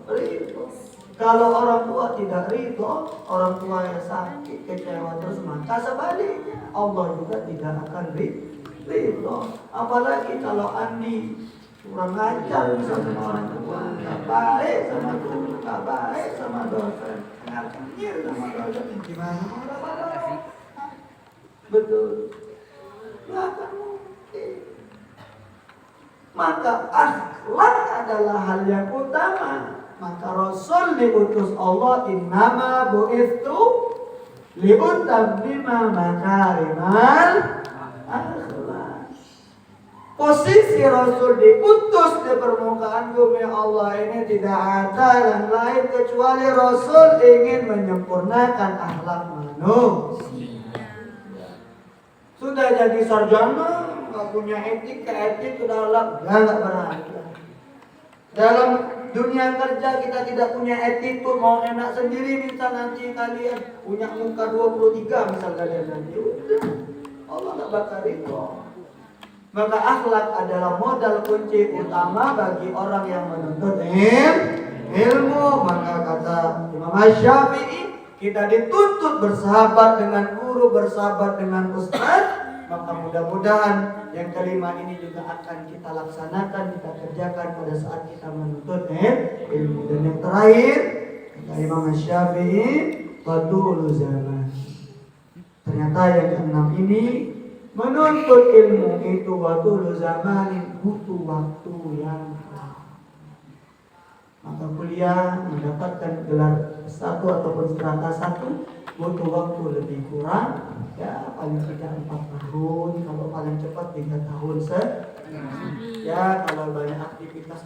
ridho. Kalau orang tua tidak ridho, orang tua yang sakit, kecewa terus, maka sebaliknya Allah juga tidak akan ridho. Apalagi kalau Andi kurang ajar sama orang tua, nggak baik sama guru, nggak baik sama dosen, nggak kenyir sama dosen, gimana mau dapat? Betul, nggak akan mungkin. Maka akhlak adalah hal yang utama. Maka Rasul diutus Allah, innama bu'ithu liutammima makarimal akhlak. Posisi Rasul diutus di permukaan bumi Allah ini tidak ada yang lain kecuali Rasul ingin menyempurnakan akhlak manusia. Sudah jadi sarjana, nggak punya etik udah nggak berani. Dalam dunia kerja kita tidak punya attitude, mau enak sendiri, misal nanti kalian punya muka 23 misal kalian nanti, udah Allah tak bakal itu. Maka akhlak adalah modal kunci utama bagi orang yang menuntut ilmu. Maka kata Imam Syafi'i, kita dituntut bersahabat dengan guru, bersahabat dengan ustaz. Maka mudah-mudahan yang kelima ini juga akan kita laksanakan, kita kerjakan pada saat kita menuntut ilmu. Dan yang terakhir, kata Imam Syafi'i, batul zaman. Ternyata yang keenam ini, menuntut ilmu itu batul zaman, butuh waktu yang lama. Maka kuliah mendapatkan gelar 1 ataupun strata 1 butuh waktu lebih kurang, ya paling tidak 4 tahun, kalau paling cepat 3 tahun ya kalau banyak aktivitas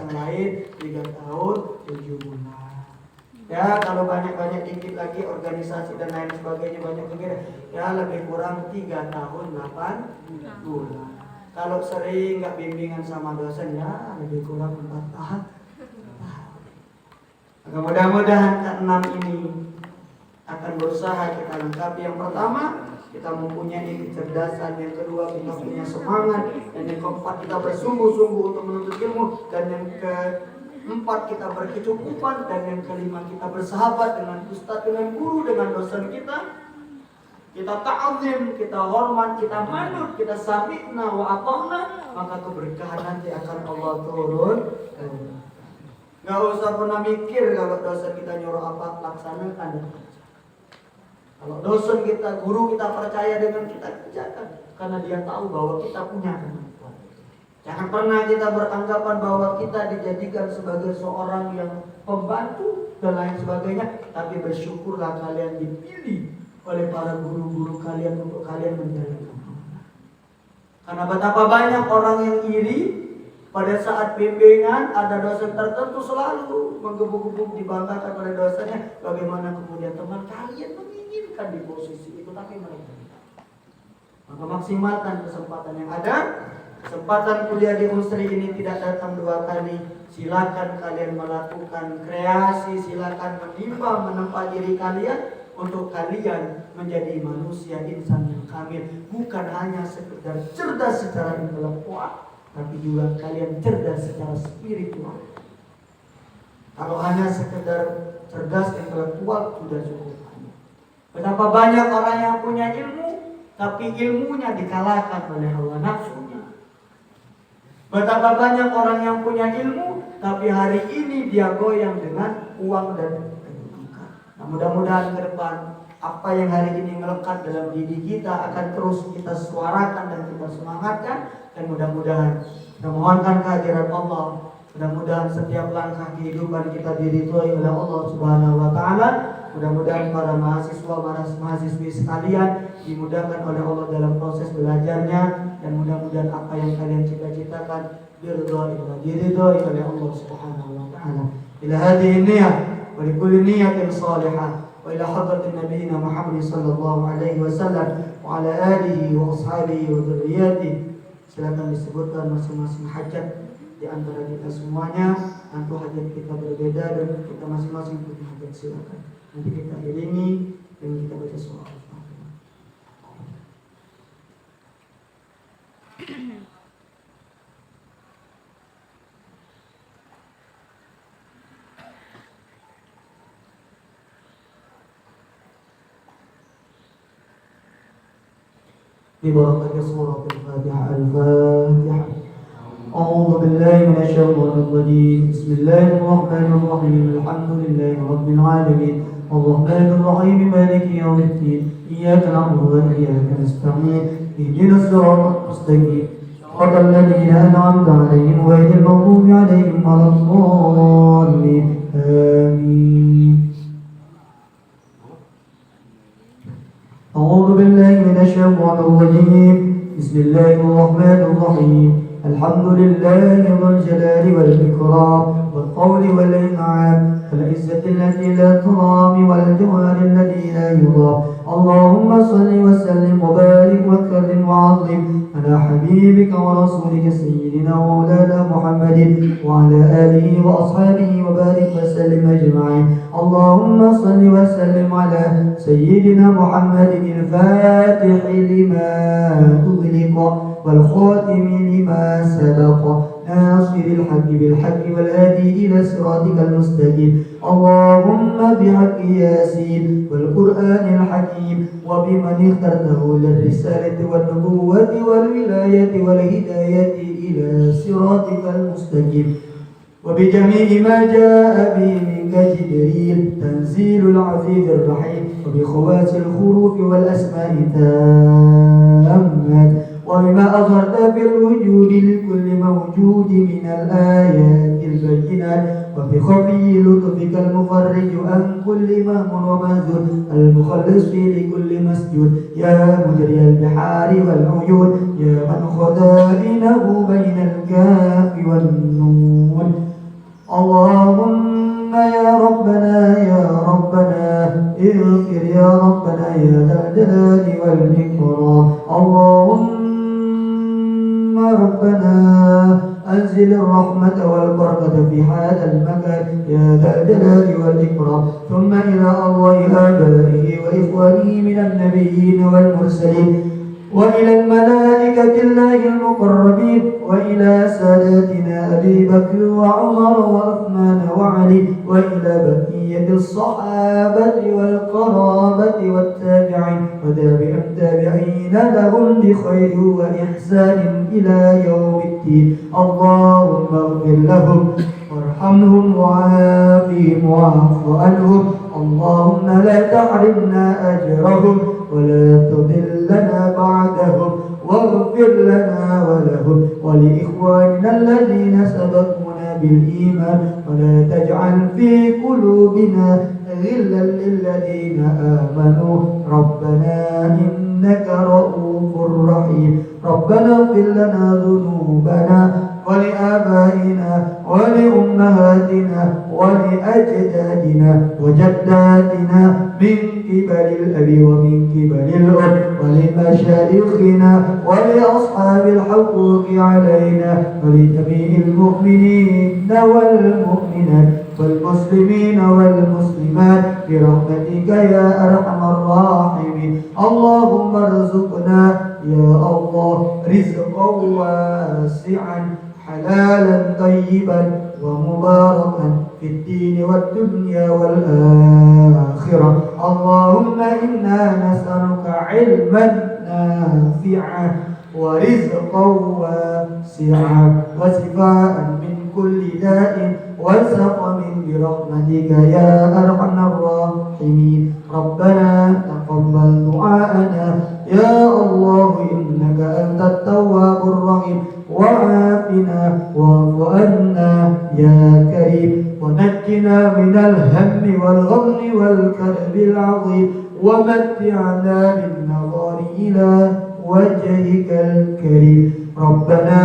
yang lain 3 tahun 7 bulan. Ya kalau banyak dikit lagi organisasi dan lain sebagainya, banyak kegiatan, ya lebih kurang 3 tahun 8 bulan. Kalau sering nggak bimbingan sama dosen, ya lebih kurang 4 tahun. Maka mudah-mudahan keenam ini akan berusaha kita lengkapi. Yang pertama, kita mempunyai kecerdasan. Yang kedua, kita punya semangat. Dan yang keempat, kita bersungguh-sungguh untuk menuntut ilmu. Dan yang keempat, kita berkecukupan. Dan yang kelima, kita bersahabat dengan ustaz, dengan guru, dengan dosen kita. Kita ta'zim, kita hormat, kita manut, kita sami'na wa ata'na. Maka keberkahan nanti akan Allah turun. Gak usah pernah mikir kalau dosen kita nyuruh apa, laksanakan. Kalau dosen kita, guru kita percaya dengan kita kerjakan, karena dia tahu bahwa kita punya kemampuan. Jangan pernah kita beranggapan bahwa kita dijadikan sebagai seorang yang pembantu dan lain sebagainya. Tapi bersyukurlah kalian dipilih oleh para guru-guru kalian untuk kalian menjalankan. Karena betapa banyak orang yang iri. Pada saat bimbingan ada dosen tertentu selalu menggebu-gebu dibanggakan oleh dosennya. Bagaimana kemudian teman kalian menginginkan di posisi itu, tapi mereka tidak. Maka maksimalkan kesempatan yang ada. Kesempatan kuliah di Unsri ini tidak datang 2 kali. Silakan kalian melakukan kreasi, silakan menempa diri kalian untuk kalian menjadi manusia insan yang kamil, bukan hanya sekedar cerdas secara intelektual, tapi juga kalian cerdas secara spiritual. Kalau hanya sekedar cerdas intelektual sudah cukup. Betapa banyak orang yang punya ilmu, tapi ilmunya dikalahkan oleh hawa nafsunya. Betapa banyak orang yang punya ilmu, tapi hari ini dia goyang dengan uang dan kedudukan. Nah, mudah-mudahan ke depan apa yang hari ini melekat dalam diri kita akan terus kita suarakan dan kita semangatkan, dan mudah-mudahan kita mohonkan kehadiran Allah. Mudah-mudahan setiap langkah kehidupan kita diridhoi oleh Allah Subhanahu wa taala. Mudah-mudahan para mahasiswi sekalian dimudahkan oleh Allah dalam proses belajarnya, dan mudah-mudahan apa yang kalian cita-citakan diridhoi oleh Allah Subhanahu wa taala. Ila hadhihi niyyah wa li kulli niyyatin salihah wa ila hadratin nabiyina Muhammad sallallahu alaihi wasallam wa ala alihi wa ashabihi wa dzurriyyatihi. Silakan disebutkan masing-masing hajat di antara kita semuanya. Tentu hajat kita berbeda dan kita masing-masing punya hajat. Silakan nanti kita iringi dan kita baca surah Al-Fatihah. ببركة سورة الفاتحة. الفاتحة. أعوذ بالله من الشيطان الرجيم. بسم الله الرحمن الرحيم. الحمد لله رب العالمين الرحمن الرحيم مالك يوم الدين إياك نعبد وإياك نستعين اهدنا الصراط المستقيم صراط الذين أنعمت عليهم غير المغضوب عليهم ولا الضالين آمين. أعوذ بالله من الشيطان الرجيم. بسم الله الرحمن الرحيم. الحمد لله ذو الجلال والإكرام والقول والإنعام والعزة التي لا ترام والجوار الذي لا يرام. اللهم صل وسلم وبارك وكرم وعظم على حبيبك ورسولك سيدنا ومولانا محمد وعلى آله وأصحابه وبارك وسلم أجمعين. اللهم صل وسلم على سيدنا محمد الفاتح لما أغلق والخاتم لما سبق ناصر الحق بالحق والهادي إلى صراطك المستقيم. اللهم بحق ياسين والقرآن الحكيم وبمن اخترته للرسالة والنبوة والولاية والهداية إلى صراطك المستقيم، وبجميع ما جاء به منك جبريل تنزيل العزيز الرحيم، وبخواص الحروف والأسماء تامات، وبما أظهرت بالوجود لكل موجود من الآيات البينات، وبخفي لطفك المفرج عن كل مهموم ومهزول المخلص في لكل مسجود، يا مجري البحار والعيون، يا من خزائنه بين الكاف والنون. اللهم يا ربنا يا ربنا اغفر يا ربنا يا ذا الجلال والإكرام. اللهم ربنا أنزل الرحمة والبركة في هذا المكان يا ذا الجلال والإكرام. ثم إلى أرواح آبائه وإخوانه من النبيين والمرسلين، وإلى الملائكة الله المقربين، وإلى ساداتنا أبي بكر وعمر وعثمان وعلي، وإلى بقية الصحابة والقرابة والتابعين والتابعين لهم بخير وإحسان إلى يوم الدين. اللهم اغفر لهم وارحمهم وعافهم واعف عنهم. اللهم لا تحرمنا أجرهم ولا تضلنا بعدهم، واغفر لنا ولهم ولإخواننا الذين سبقونا بالإيمان، ولا تجعل في قلوبنا غلا للذين آمنوا. ربنا إنك رؤوف رحيم. ربنا اغفر لنا ذنوبنا ولآبائنا ولأمهاتنا ولأجدادنا وجداتنا من قبل الأب ومن قبل الأم، ولمشايخنا ولأصحاب الحقوق علينا ولجميع المؤمنين والمؤمنات والمسلمين والمسلمات برحمتك يا أرحم الراحمين. اللهم ارزقنا يا الله رزقا واسعا حلالا طيبا ومباركا في الدين والدنيا والآخرة. اللهم إنا نسألك علما نافعا ورزقا واسعا وشفاء من كل داء وسقم برحمتك يا أرحم الراحمين. ربنا تقبل دعاءنا يا الله إنك أنت التواب الرحيم. وعافنا واعف عنا يا كريم ونجنا من الهم والغم والكرب العظيم ومتعنا بالنظر إلى وجهك الكريم. ربنا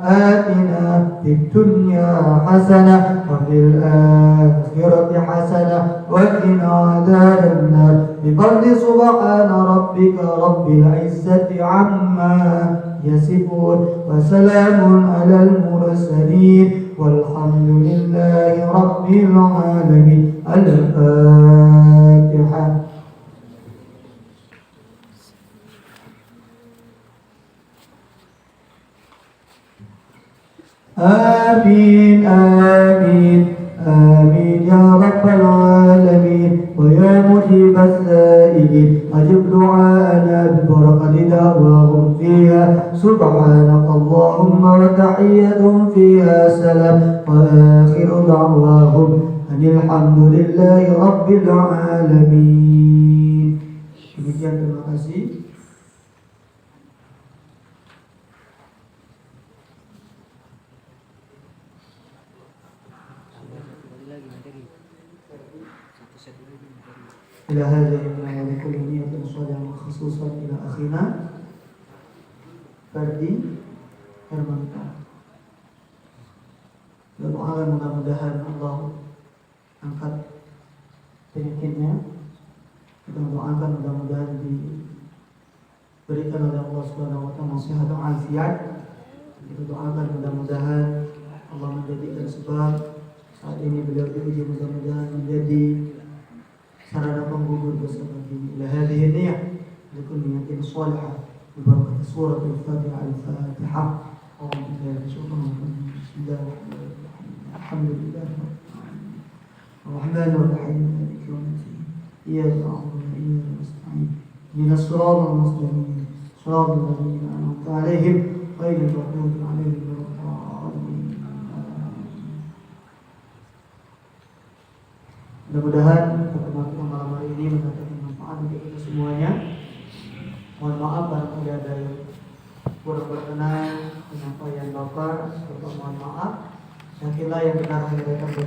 آتنا في الدنيا حسنة وفي الآخرة حسنة وقنا عذاب النار بفضل سبحان ربك رب العزة عما يصفون وسلام على المرسلين والحمد لله رب العالمين. الفاتحة. آمين آمين آمين يا رب العالمين ويا مجيب السائلين أجب دعاءنا ببركة دعواهم فيها سبحانك اللهم وتحيتهم فيها سلام وآخر دعواهم أن الحمد لله رب العالمين. Demikian, terima kasih. إلى هذا يمنع بكل نية صالحة خصوصا إلى أخينا Ferdi Hermanto. Kita doakan mudah-mudahan Allah angkat penyakitnya. Kita doakan mudah-mudahan diberikan oleh Allah Subhanahu wa taala sehat dan afiat. Kita doakan mudah-mudahan Allah menjadikan sebab saat ini beliau diuji, mudah-mudahan menjadi sarana penggugur dosa bagi. Ila hadhihi niyyah likul niyatin salihah bi barakati surah al-Fatihah al-Fatihah. Bismillahirrahmanirrahim. Alhamdulillah Ar-Rahman Ar-Rahim Maliki yawmiddin. Iyyaka na'budu wa iyyaka nasta'in. Ihdinas siratal mustaqim. Siratal ladzina an'amta 'alaihim ghairil maghdubi 'alaihim waladdallin. Mudah-mudahan pertemuan malam hari ini mendatangkan manfaat untuk kita semuanya. Mohon maaf barangkali ada yang kurang berkenan penyampaian Bapak, serta mohon maaf. Yakinlah yang benar hanya